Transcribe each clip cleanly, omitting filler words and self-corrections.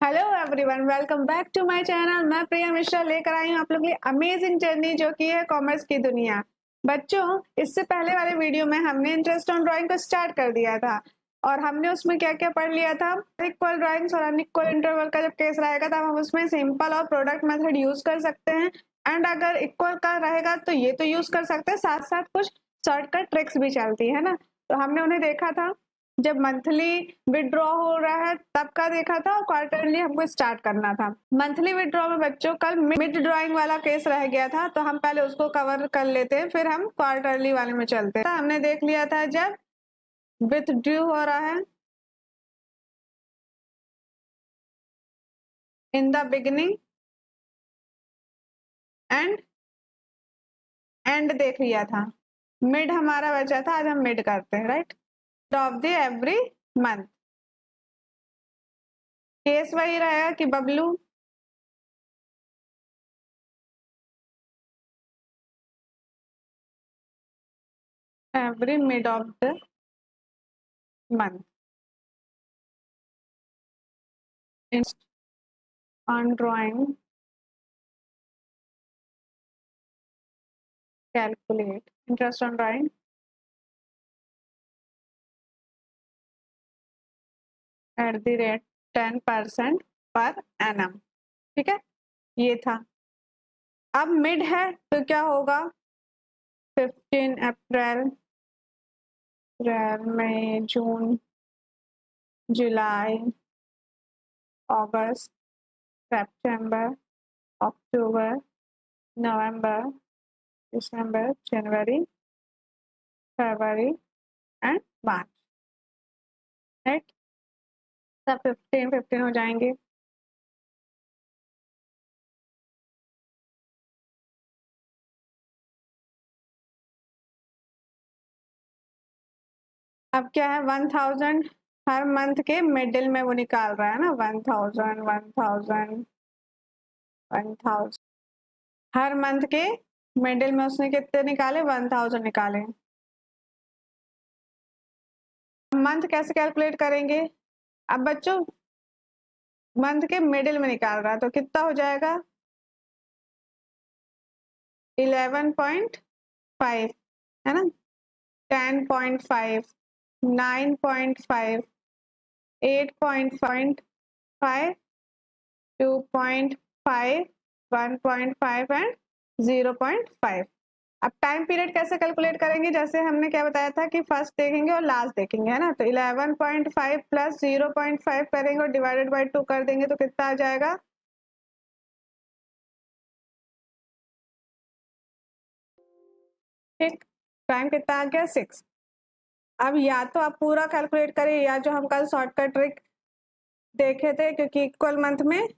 Hello everyone, welcome back to my channel. मैं प्रिया मिश्रा लेकर आई हूँ आप लोग के लिए अमेजिंग जर्नी जो कि है कॉमर्स की दुनिया। बच्चों, इससे पहले वाले वीडियो में हमने इंटरेस्ट ऑन ड्राइंग को स्टार्ट कर दिया था और हमने उसमें क्या क्या पढ़ लिया था। इक्वल ड्राइंग्स और अनइक्वल इंटरवल का जब केस रहेगा तब हम उसमें सिंपल और प्रोडक्ट मेथड यूज कर सकते हैं। एंड अगर इक्वल का रहेगा तो ये तो यूज कर सकते हैं, साथ साथ कुछ शॉर्टकट ट्रिक्स भी चलती है ना। तो हमने उन्हें देखा था जब मंथली विड्रॉ हो रहा है तब का देखा था, और क्वार्टरली हमको स्टार्ट करना था। मंथली विड्रॉ में बच्चों कल मिड ड्रॉइंग वाला केस रह गया था, तो हम पहले उसको कवर कर लेते हैं, फिर हम क्वार्टरली वाले में चलते हैं। हमने देख लिया था जब विथड्रू हो रहा है in the beginning and and देख लिया था। मिड हमारा बचा था, आज हम मिड करते हैं, right. Of the every month case वही रहेगा कि Bablu every mid of the month on drawing calculate interest on drawing at the rate 10% पर annum। ठीक है, ये था। अब मिड है तो क्या होगा, 15 अप्रैल, मई, जून, जुलाई, अगस्त, सितंबर, अक्टूबर, नवंबर, दिसंबर, जनवरी, फरवरी एंड मार्च, राइट। सब 15 हो जाएंगे। अब क्या है, 1000 हर मंथ के मिडिल में वो निकाल रहा है ना, 1000 1000 1000 हर मंथ के मिडिल में उसने कितने निकाले, 1000 निकाले। मंथ कैसे कैलकुलेट करेंगे, अब बच्चों मंथ के मिडिल में निकाल रहा है तो कितना हो जाएगा, 11.5 है ना, 10.5, 9.5, 8.5, 2.5, 1.5 एंड 0.5। अब टाइम पीरियड कैसे कैलकुलेट करेंगे, जैसे हमने क्या बताया था कि फर्स्ट देखेंगे और लास्ट देखेंगे, है ना। तो 11.5 प्लस 0.5 करेंगे और डिवाइडेड बाय 2 कर देंगे तो कितना आ जाएगा, ठीक। टाइम कितना आ गया, 6। अब या तो आप पूरा कैलकुलेट करें या जो हम कल शॉर्टकट ट्रिक देखे थे, क्योंकि इक्वल मंथ में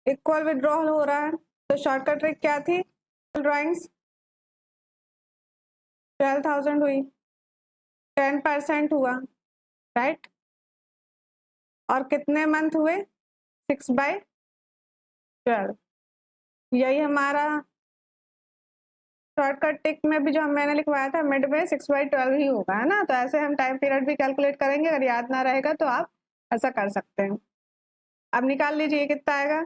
इक्वल विड्रॉल हो रहा है, तो शॉर्टकट ट्रिक क्या थी, ड्राइंग्स 12,000 हुई, 10% हुआ, राइट। और कितने मंथ हुए, 6/12। यही हमारा शॉर्टकट टिक में भी जो मैंने लिखवाया था मिड में 6/12 ही होगा, है ना। तो ऐसे हम टाइम पीरियड भी कैलकुलेट करेंगे, अगर याद ना रहेगा तो आप ऐसा कर सकते हैं। अब निकाल लीजिए कितना आएगा,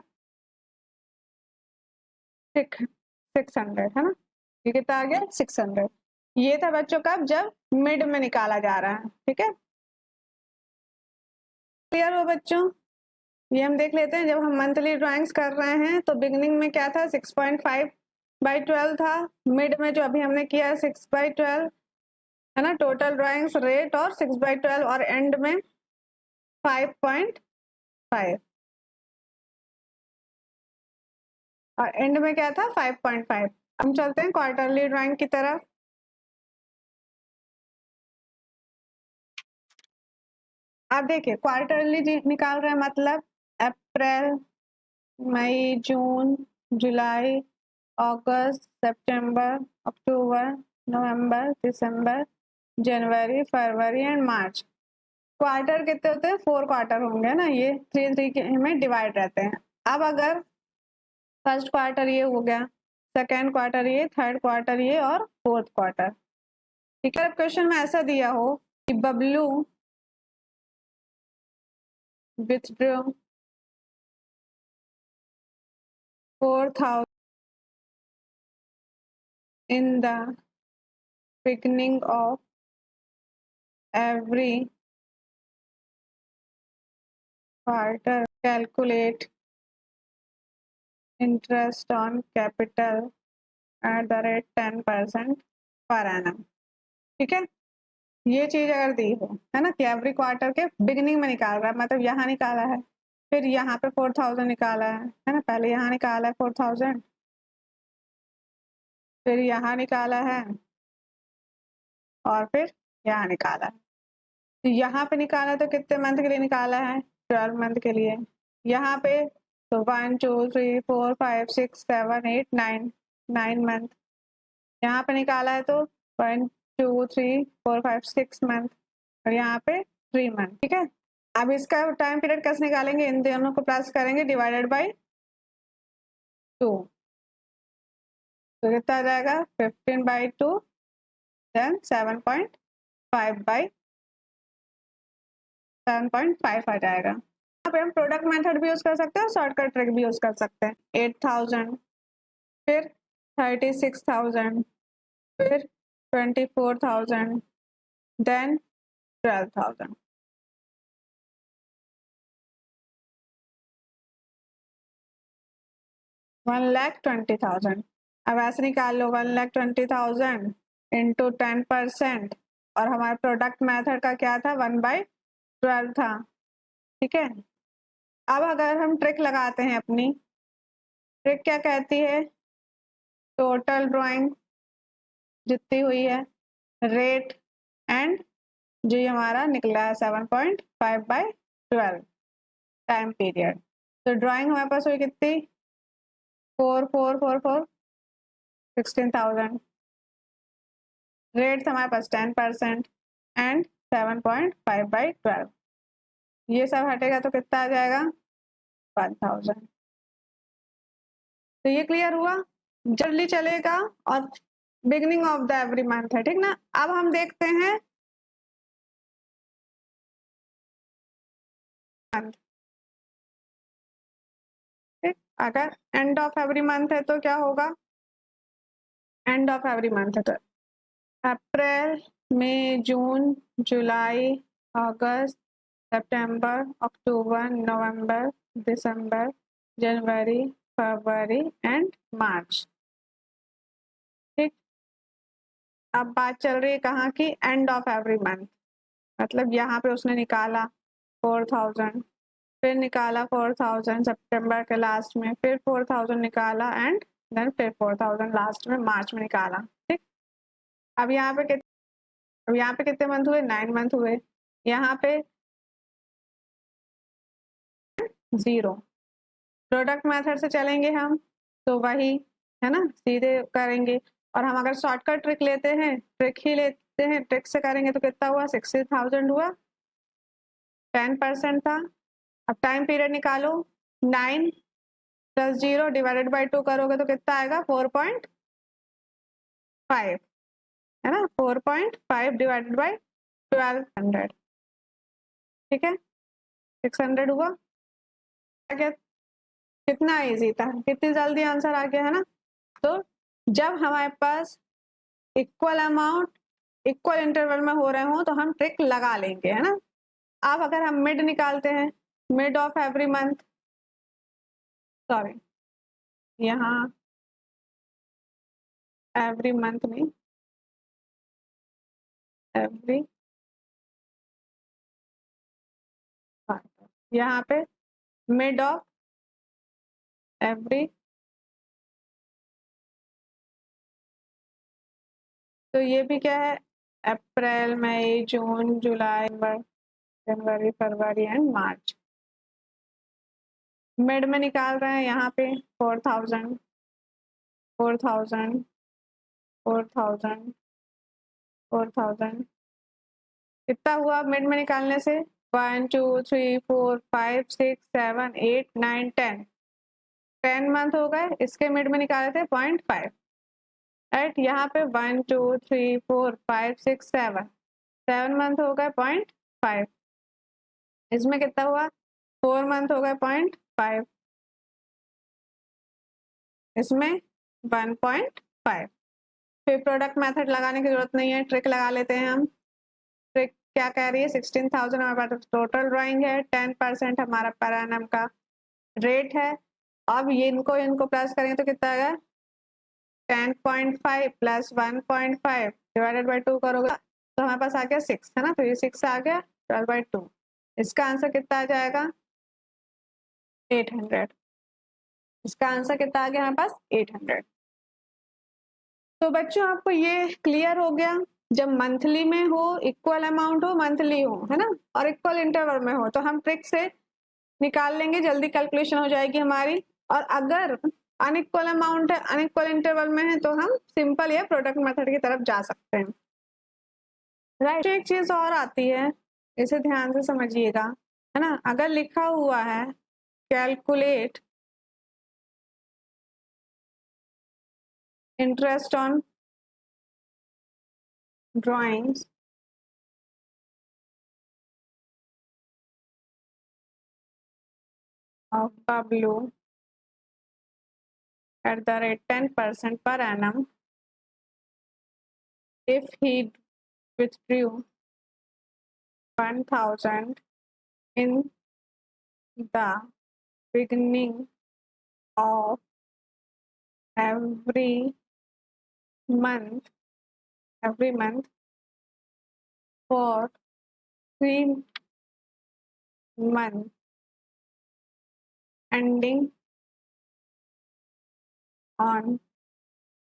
600, है ना। ये कितना आ गया, 600। ये था बच्चों का जब मिड में निकाला जा रहा है, ठीक है। क्लियर हो बच्चों, ये हम देख लेते हैं। जब हम मंथली ड्राइंग्स कर रहे हैं तो बिगनिंग में क्या था, 6.5/12 था। मिड में जो अभी हमने किया है 6/12, है ना। टोटल ड्राइंग्स रेट और 6/12, और एंड में 5.5, और एंड में क्या था, 5.5। हम चलते हैं क्वार्टरली ड्राइंग की तरफ। आप देखिए क्वार्टरली निकाल रहे हैं, मतलब अप्रैल, मई, जून, जुलाई, अगस्त, सितंबर, अक्टूबर, नवंबर, दिसंबर, जनवरी, फरवरी एंड मार्च। क्वार्टर कितने होते हैं, 4 क्वार्टर होंगे ना, ये 3 के में डिवाइड रहते हैं। अब अगर फर्स्ट क्वार्टर ये हो गया, सेकेंड क्वार्टर ये, थर्ड क्वार्टर ये और फोर्थ क्वार्टर, ठीक है। क्वेश्चन में ऐसा दिया हो कि Bablu withdrew 4,000 in the beginning of every quarter. Calculate interest on capital at the rate 10% per annum. ठीक है, ये चीज अगर दी हो, है ना, कि एवरी क्वार्टर के बिगिनिंग में निकाल रहा है, मतलब यहाँ निकाला है, फिर यहाँ पे 4,000 निकाला है ना, पहले यहाँ निकाला है 4,000, फिर यहाँ निकाला है और फिर यहाँ निकाला है। तो यहाँ पे निकाला है तो कितने मंथ के लिए निकाला है? 12 मंथ के लिए। यहाँ पे तो 1 2 3 4 5 6 7 8 9 9 मंथ। यहाँ पे निकाला है तो 1 2 3 4 5 6 मंथ और यहाँ पे 3 मंथ। ठीक है, अब इसका टाइम पीरियड कैसे निकालेंगे? इन दोनों को प्लस करेंगे, डिवाइडेड बाई 2, तो कितना आ जाएगा? 15/2 देन 7.5 आ जाएगा। यहाँ पे हम प्रोडक्ट मेथड भी यूज कर सकते हैं और शॉर्टकट ट्रिक भी यूज कर सकते हैं। 8,000, फिर 36,000, फिर 24,000, देन 12,000। वन लैख 20,000। अब ऐसे निकाल लो, 1,20,000 इंटू 10%, और हमारे प्रोडक्ट मेथड का क्या था? 1/12 था। ठीक है, अब अगर हम ट्रिक लगाते हैं, अपनी ट्रिक क्या कहती है? टोटल ड्राइंग जितनी हुई है, रेट, एंड जो ये हमारा निकला है 7.5/12 टाइम पीरियड। तो ड्राइंग हमारे पास हुई कितनी? 4 4 4 4 16,000। रेट हमारे पास 10% एंड 7.5/12। ये सब हटेगा तो कितना आ जाएगा? 1,000। तो ये क्लियर हुआ? जल्दी चलेगा और beginning of the every month है, ठीक ना। अब हम देखते हैं मंथ। ठीक, अगर एंड ऑफ एवरी मंथ है तो क्या होगा? एंड ऑफ एवरी मंथ है तो अप्रैल, मई, जून, जुलाई, अगस्त, सितंबर, अक्टूबर, नवंबर, दिसंबर, जनवरी, फरवरी एंड मार्च। ठीक, अब बात चल रही है कहाँ की? End of every month. मतलब यहाँ पे उसने निकाला 4,000, फिर निकाला 4,000 सितंबर के लास्ट में, फिर 4,000 निकाला एंड देन फिर 4,000 लास्ट में मार्च में निकाला। ठीक, अब यहाँ पे कितने मंथ हुए? 9 मंथ हुए। यहाँ पे 0। प्रोडक्ट मेथड से चलेंगे हम तो वही है ना, सीधे करेंगे। और हम अगर शॉर्टकट ट्रिक लेते हैं, ट्रिक से करेंगे तो कितना हुआ? 60,000 हुआ, 10% था। अब टाइम पीरियड निकालो, 9 + 0 डिवाइडेड बाई 2 करोगे तो कितना आएगा? 4.5, है ना, 4.5 डिवाइडेड बाई 1200। ठीक है, 600 हुआ। क्या, कितना इजी था, कितनी जल्दी आंसर आ गया, है ना। तो जब हमारे पास इक्वल अमाउंट इक्वल इंटरवल में हो रहे हो तो हम ट्रिक लगा लेंगे, है ना। अब अगर हम मिड निकालते हैं, mid of every month, sorry यहाँ एवरी मंथ में, एवरी, यहाँ पे मिड ऑफ एवरी, तो ये भी क्या है? अप्रैल, मई, जून, जुलाई, जनवरी, फरवरी एंड मार्च। मिड में निकाल रहे हैं यहाँ पे 4,000 4,000 4,000 4,000। कितना हुआ मिड में निकालने से? 1 2 3 4 5 6 7 8 9 10 मंथ हो गए। इसके मिड में निकाले थे 0.5, राइट। यहाँ पे 1 2 3 4 5 6 7 मंथ हो गए 0.5। इसमें कितना हुआ? 4 मंथ हो गए 0.5, इसमें 1.5। फिर प्रोडक्ट मेथड लगाने की जरूरत नहीं है, ट्रिक लगा लेते हैं हम। ट्रिक क्या कह रही है, 16,000 हमारे पास टोटल ड्राइंग है, 10% हमारा पर एनम का रेट है। अब ये इनको प्लस करेंगे तो कितना आएगा, 10.5 प्लस 1.5 डिवाइडेड बाई 2 करोगे तो हमारे पास आ गया 6, है ना। तो ये 6 आ गया 12/2। इसका आंसर कितना आ जाएगा, 800। इसका आंसर कितना आ गया हमारे पास, 800। तो बच्चों आपको ये क्लियर हो गया, जब मंथली में हो, इक्वल अमाउंट हो, मंथली हो, है ना, और इक्वल इंटरवल में हो, तो हम ट्रिक से निकाल लेंगे, जल्दी कैलकुलेशन हो जाएगी हमारी। और अगर अनइक्वल अमाउंट है, अनइक्वल इंटरवल में है, तो हम सिंपल या प्रोडक्ट मेथड की तरफ जा सकते हैं, राइट। एक चीज और आती है, इसे ध्यान से समझिएगा, है ना। अगर लिखा हुआ है calculate interest on drawings of W at the rate 10% per annum if he withdrew 1,000 in the beginning of every month for 3 months ending on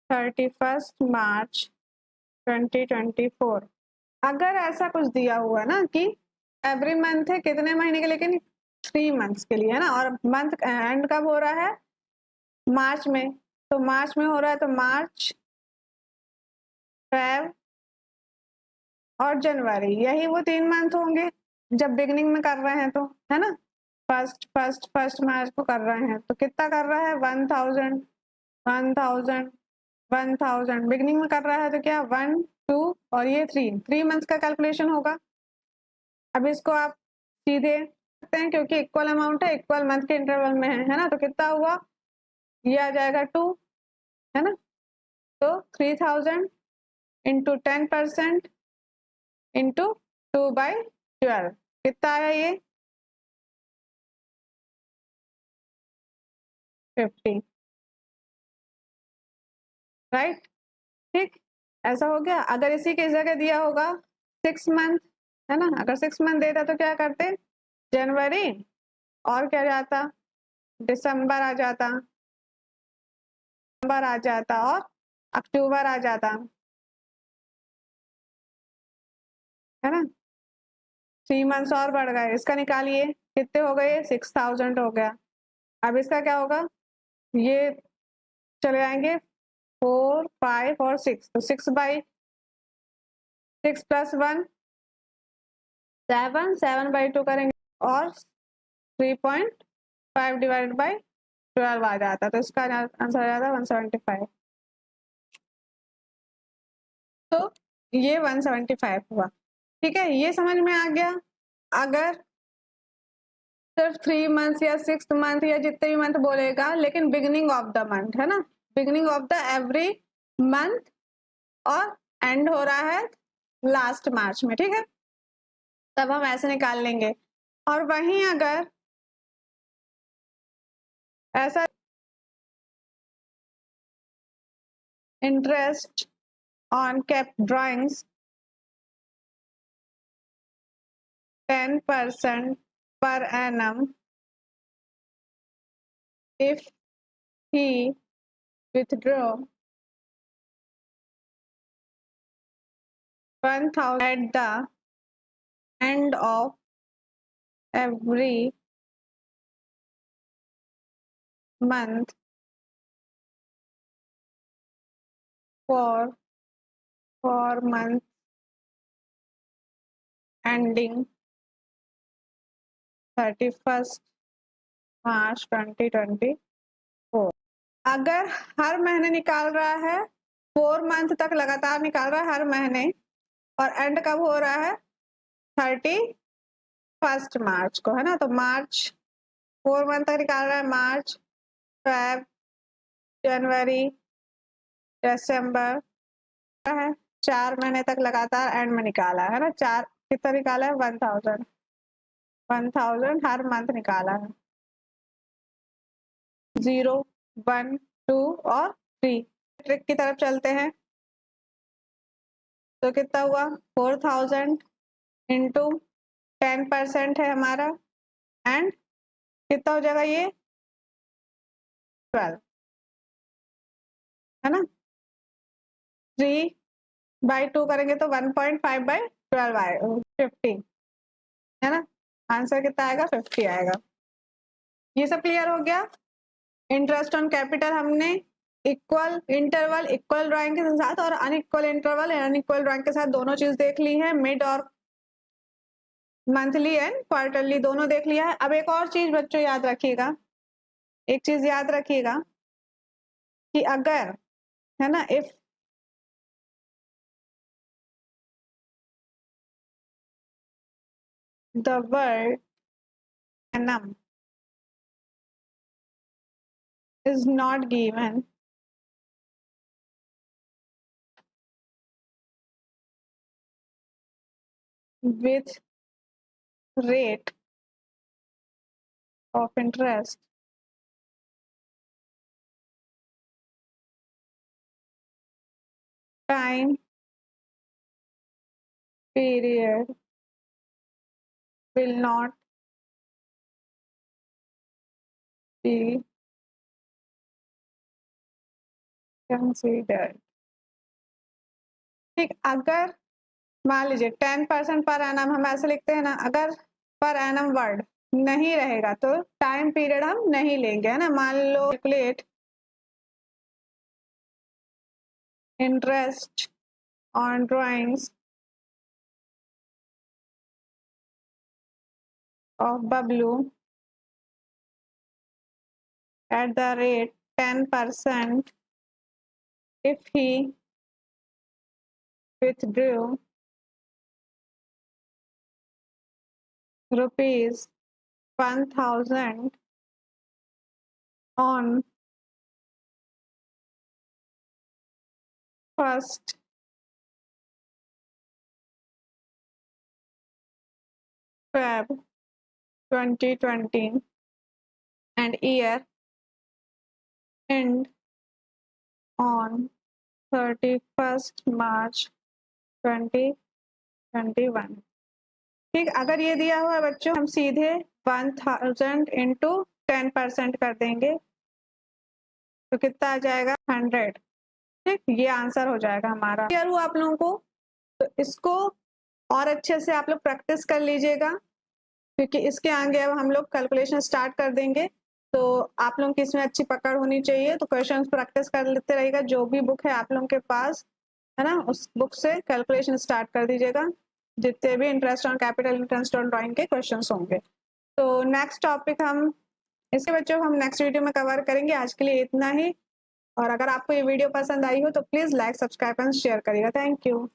31st March 2024। अगर ऐसा कुछ दिया हुआ है ना कि एवरी मंथ है, कितने महीने के, लेकिन 3 मंथ्स के लिए, है ना, और मंथ एंड कब हो रहा है, मार्च में, तो मार्च में हो रहा है, तो मार्च, फेब और जनवरी, यही वो 3 मंथ होंगे जब बिगनिंग में कर रहे हैं, तो है ना, फर्स्ट मार्च को कर रहे हैं, तो कितना कर रहा है, 1,000 1,000 1,000 बिगनिंग में कर रहा है, तो क्या 1 2 और ये 3 मंथ्स का कैलकुलेशन होगा। अब इसको आप सीधे सकते हैं, क्योंकि इक्वल अमाउंट है, इक्वल मंथ के इंटरवल में है ना, तो कितना हुआ, ये आ जाएगा 2, है ना। तो 3,000 इंटू 10% इंटू 2/12 कितना आया, ये 50, राइट। ठीक, ऐसा हो गया। अगर इसी की जगह दिया होगा 6 मंथ, है ना, अगर 6 मंथ देता तो क्या करते, जनवरी और क्या जाता, दिसंबर आ जाता, नवंबर आ जाता और अक्टूबर आ जाता, है ना। 3 मंथ्स और बढ़ गए, इसका निकालिए कितने हो गए, 6,000 हो गया। अब इसका क्या होगा, ये चले आएंगे 4 5 और 6, तो 6/6 प्लस 1 7, 7/2 करेंगे और 3.5 डिवाइडेड बाई 12 आ जाता, तो इसका आंसर आ जाता 175। तो ये 175 हुआ, ठीक है, ये समझ में आ गया। अगर सिर्फ 3 मंथ या 6 मंथ या जितने भी मंथ बोलेगा, लेकिन बिगिनिंग ऑफ द मंथ, है ना, beginning of the every month और एंड हो रहा है लास्ट मार्च में, ठीक है, तब हम ऐसे निकाल लेंगे। और वहीं अगर ऐसा interest on kept drawings 10% per annum if he withdraw 1,000 at the end of every month for month ending 31st March 2024। अगर हर महीने निकाल रहा है, 4 मंथ तक लगातार निकाल रहा है हर महीने, और एंड कब हो रहा है, 31st मार्च को, है ना, तो मार्च 4 मंथ तक निकाल रहा है, मार्च, फेब, जनवरी, दिसंबर है, 4 महीने तक लगातार एंड में निकाला है ना। 4 कितना निकाला है, 1000 हर मंथ निकाला है। 0, 1, 2 और 3। ट्रिक की तरफ चलते हैं। तो कितना हुआ, 4000 इंटू 10% है हमारा, एंड कितना हो जाएगा ये, 12 है ना। 3/2 करेंगे तो 1.5/12 आएगा, 50 है ना। आंसर कितना आएगा, 50 आएगा। ये सब क्लियर हो गया। इंटरेस्ट ऑन कैपिटल हमने इक्वल इंटरवल, इक्वल ड्राइंग के साथ और अनइक्वल इंटरवल अनइक्वल ड्राइंग के साथ दोनों चीज देख ली है। मिड और मंथली एंड क्वार्टरली दोनों देख लिया है। अब एक और चीज बच्चों याद रखिएगा, एक चीज याद रखिएगा कि अगर, है ना, if the word annum is not given with rate of interest, time period will not be considered। ठीक, अगर मान लीजिए 10% पर एनम, हम ऐसे लिखते हैं ना, अगर पर एनम वर्ड नहीं रहेगा तो टाइम पीरियड हम नहीं लेंगे, है ना। मान लो calculate interest on drawings of Bablu at the rate 10% if he withdrew rupees 1000 on 1st Feb 2020 and year end on 31st March 2021। ठीक, अगर ये दिया हुआ है बच्चों, हम सीधे 1000 इंटू 10% कर देंगे तो कितना आ जाएगा, 100। ठीक, ये आंसर हो जाएगा हमारा। क्लियर हुआ आप लोगों को। तो इसको और अच्छे से आप लोग प्रैक्टिस कर लीजिएगा, क्योंकि इसके आगे अब हम लोग कैलकुलेशन स्टार्ट कर देंगे। तो आप लोगों की इसमें अच्छी पकड़ होनी चाहिए, तो क्वेश्चंस प्रैक्टिस कर लेते रहिएगा। जो भी बुक है आप लोगों के पास, है ना, उस बुक से कैलकुलेशन स्टार्ट कर दीजिएगा, जितने भी interest on capital, interest on drawing के क्वेश्चंस होंगे। तो नेक्स्ट टॉपिक हम इसके बच्चों हम नेक्स्ट वीडियो में कवर करेंगे। आज के लिए इतना ही, और अगर आपको ये वीडियो पसंद आई हो तो please like, subscribe and share करिएगा। Thank you.